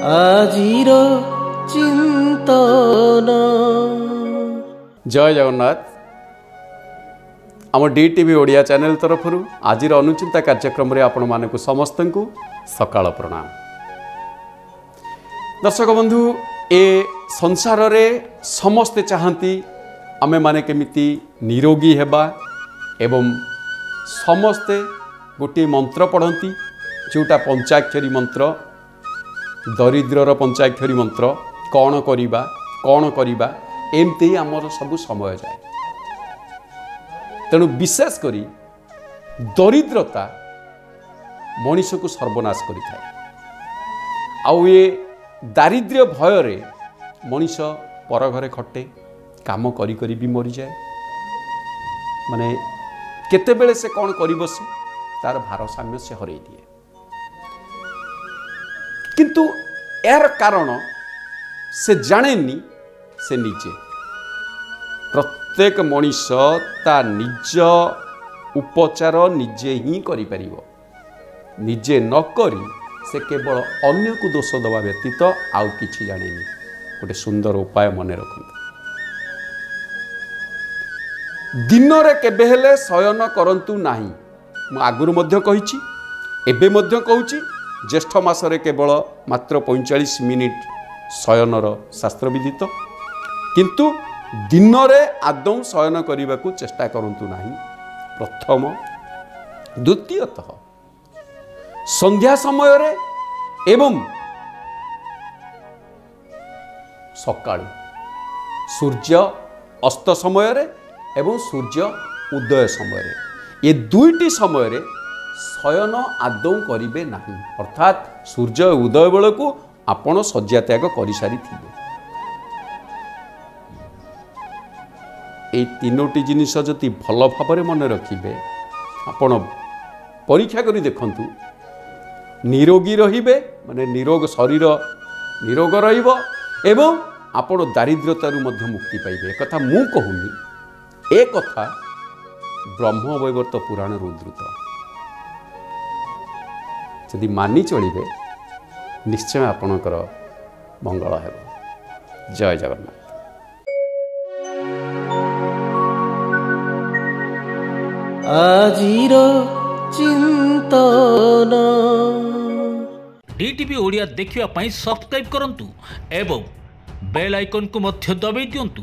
আজির চিন্তন। जय जगन्नाथ। आम DTV Odia channel तरफ आज अनुचिंता कार्यक्रम में आपण मानक समस्त को सकाळ प्रणाम। दर्शक बंधु, ए संसार रे समस्ते चाहती आमे माने केमिति निरोगी हेबा एवं समस्ते गोटे मंत्र पढ़ती जोटा पंचाक्षरी मंत्र, दरिद्रर पंचाक्षरी मंत्र, कौन करिबा एमती आमर सब समय जाए। तेणु विशेष करी दरिद्रता मनीष को सर्वनाश करि थाए। आउ ये दारिद्र्य भय रे मनीष पर घरे खटे, काम करी करी भी मरी जाए। माने केते बेले से कौन करी बसे तार भारसाम्य से हरई दिए। किंतु यार कारण से जानेनी से निजे। प्रत्येक मनीष ता निज उपचार निजे ही करि परिबो। निजे न करी से केवल अन्य को दोष दबा व्यतीत आउ किछि जानेनी। गोटे सुंदर उपाय मने रखंतु। दिन रे केबे हेले शयन करंतु नाही। मु आगुरु मध्य कहिछि, एबे मध्य कहूछि, ज्येष्ठ मासरे केवल मात्र 45 मिनिट शयनर शास्त्र विदित। किंतु दिन रे आदौ शयन करने को चेष्टा करंतु नाही। प्रथम द्वितीयतः संध्या समय रे एवं सकाळु सूर्य अस्त समय रे एवं सूर्य उदय समय रे, ये दुईटी समय रे शयन आदौ करिवे नाही। अर्थात सूर्य उदय बेल को आपण शଯ୍ୟା त्याग करि सारी थिबे। ए तीनोटी जिनिस जति भल भाव मन रखिबे, आपण परीक्षा करी देखंतु, निरोगी रहिबे, माने निरोग शरीर निरोग रहिबो एवं आपण दारिद्र्यतारु मध्य मुक्ति पाइबे। एक कथा मु कहूनी, एक कथा ब्रह्म वैवर्त पुराण उद्धृत। यदि मानि चलिबे निश्चय आपणकर मंगल हेबो। जय जगन्नाथ। আজির চিন্তন। DTV ओडिया देखिवा पाई सब्सक्राइब करंतु एवं बेल आइकन को मध्य दबाई दियंतु।